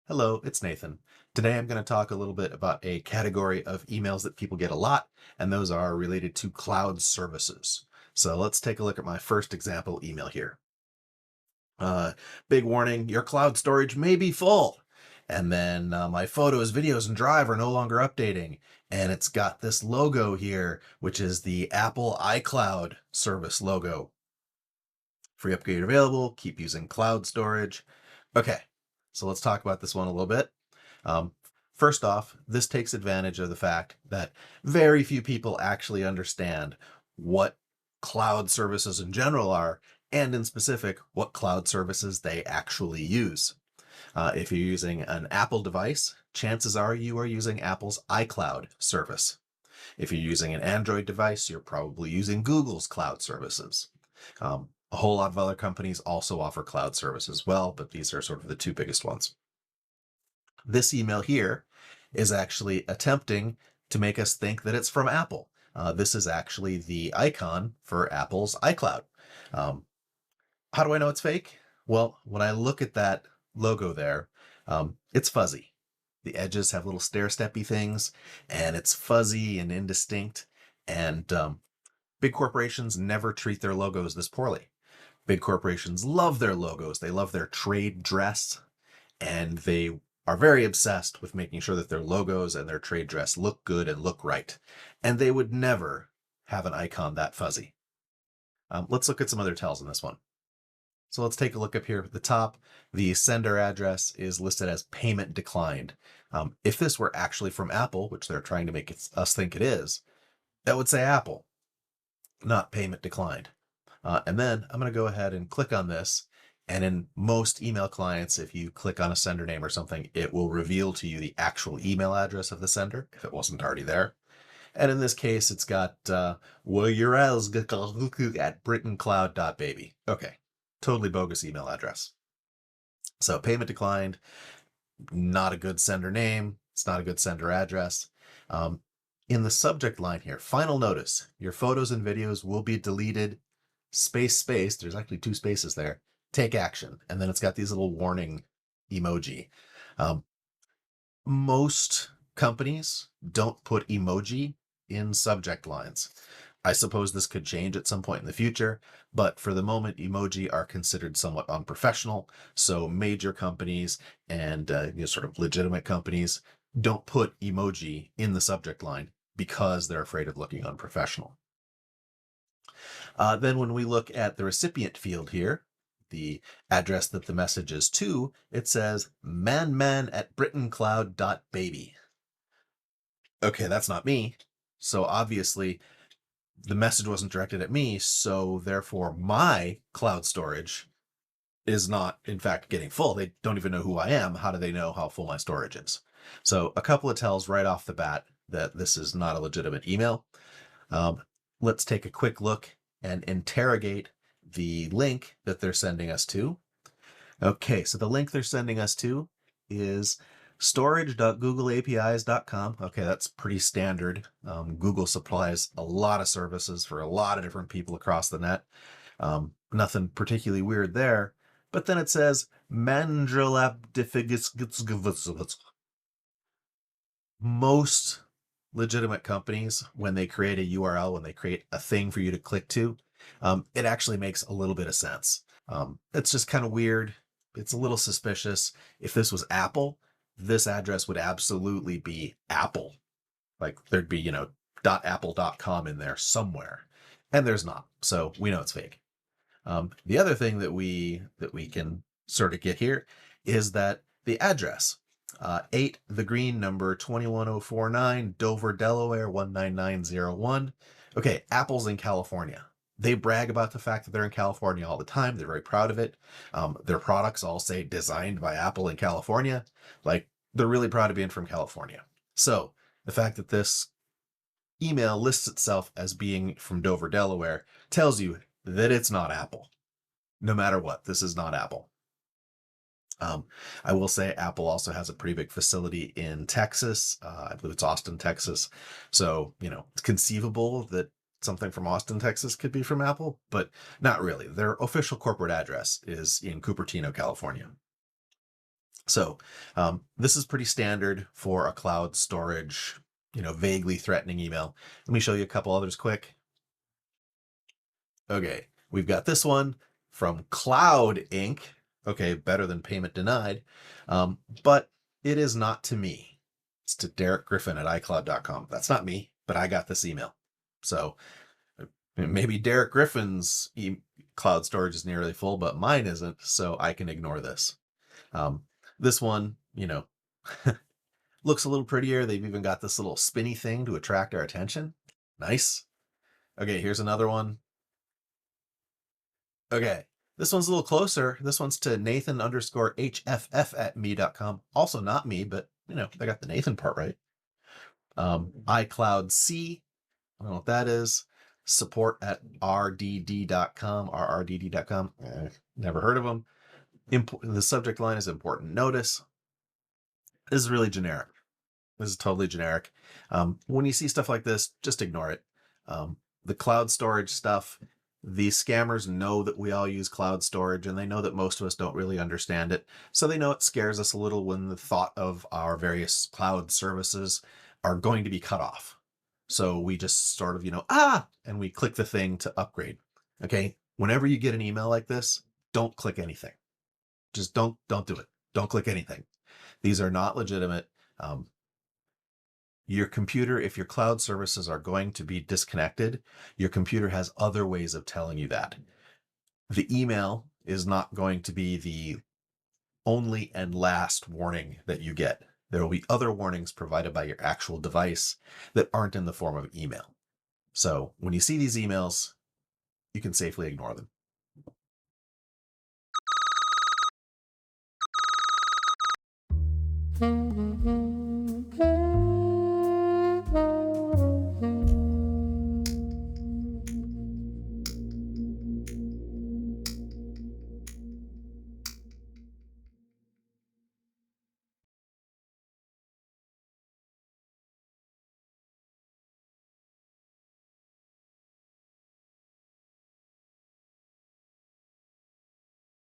Hello, it's Nathan. Today I'm going to talk a little bit about a category of emails that people get a lot, and those are related to cloud services. So let's take a look at my first example email here. Uh, Big warning, your cloud storage may be full. And then my photos, videos, and Drive are no longer updating. And it's got this logo here, which is the Apple iCloud service logo. Free upgrade available, keep using cloud storage. Okay, so let's talk about this one a little bit. Um, First off, this takes advantage of the fact that very few people actually understand what cloud services in general are, and in specific, what cloud services they actually use. If you're using an Apple device, chances are you are using Apple's iCloud service. If you're using an Android device, you're probably using Google's cloud services. A whole lot of other companies also offer cloud service as well, but these are sort of the two biggest ones. This email here is actually attempting to make us think that it's from Apple. This is actually the icon for Apple's iCloud. Um, how do I know it's fake? Well, when I look at that logo there, it's fuzzy. The edges have little stair-steppy things, and it's fuzzy and indistinct. And big corporations never treat their logos this poorly. Big corporations love their logos. They love their trade dress, and they are very obsessed with making sure that their logos and their trade dress look good and look right. And they would never have an icon that fuzzy. Let's look at some other tells in this one. So let's take a look up here at the top. The sender address is listed as payment declined. If this were actually from Apple, which they're trying to make us think it is, that would say Apple, not payment declined. And then I'm going to go ahead and click on this. And in most email clients, if you click on a sender name or something, it will reveal to you the actual email address of the sender, if it wasn't already there. And in this case, it's got well, URLs at britancloud.baby. Okay, totally bogus email address. So payment declined, not a good sender name. It's not a good sender address. Um, in the subject line here, final notice, your photos and videos will be deleted. Space, there's actually two spaces there. Take action. And then it's got these little warning emoji. Um, Most companies don't put emoji in subject lines. I suppose this could change at some point in the future, but for the moment, emoji are considered somewhat unprofessional. So major companies and sort of legitimate companies don't put emoji in the subject line because they're afraid of looking unprofessional. Then when we look at the recipient field here, the address that the message is to, it says manman at britancloud.baby. Okay, that's not me. So obviously the message wasn't directed at me, so therefore my cloud storage is not in fact getting full. They don't even know who I am. How do they know how full my storage is? So a couple of tells right off the bat that this is not a legitimate email. Let's take a quick look and interrogate the link that they're sending us to. Okay, so the link they're sending us to is storage.googleapis.com. Okay, that's pretty standard. Google supplies a lot of services for a lot of different people across the net. Nothing particularly weird there. But then it says Mandralap. Most legitimate companies, when they create a URL, when they create a thing for you to click to, it actually makes a little bit of sense. It's just kind of weird. It's a little suspicious. If this was Apple, this address would absolutely be Apple. Like there'd be, .apple.com in there somewhere. And there's not. So we know it's fake. The other thing that we can sort of get here is that the address, 8 the Green, number 21049, Dover, Delaware 19901. Okay, Apple's in California. They brag about the fact that they're in California all the time. They're very proud of it. Their products all say designed by Apple in California. Like they're really proud of being from California. So the fact that this email lists itself as being from Dover, Delaware tells you that it's not Apple. No matter what, this is not Apple. I will say Apple also has a pretty big facility in Texas. I believe it's Austin, Texas. So, it's conceivable that something from Austin, Texas could be from Apple, but not really. Their official corporate address is in Cupertino, California. So this is pretty standard for a cloud storage, vaguely threatening email. Let me show you a couple others quick. Okay, we've got this one from Cloud Inc. Okay, better than payment denied, but it is not to me. It's to Derek Griffin at iCloud.com. That's not me, but I got this email. So maybe Derek Griffin's cloud storage is nearly full, but mine isn't, so I can ignore this. This one, looks a little prettier. They've even got this little spinny thing to attract our attention. Nice. Okay, here's another one. Okay, this one's a little closer. This one's to Nathan_HFF@me.com. Also not me, but they got the Nathan part right. iCloud C, I don't know what that is. Support at rdd.com, rrdd.com. Never heard of them. The subject line is important notice. This is really generic. This is totally generic. When you see stuff like this, just ignore it. The cloud storage stuff, these scammers know that we all use cloud storage, and they know that most of us don't really understand it. So they know it scares us a little when the thought of our various cloud services are going to be cut off. So we just sort of, and we click the thing to upgrade. Okay. Whenever you get an email like this, don't click anything. Just don't do it. Don't click anything. These are not legitimate. Your computer, if your cloud services are going to be disconnected, your computer has other ways of telling you that. The email is not going to be the only and last warning that you get. There will be other warnings provided by your actual device that aren't in the form of email. So when you see these emails, you can safely ignore them.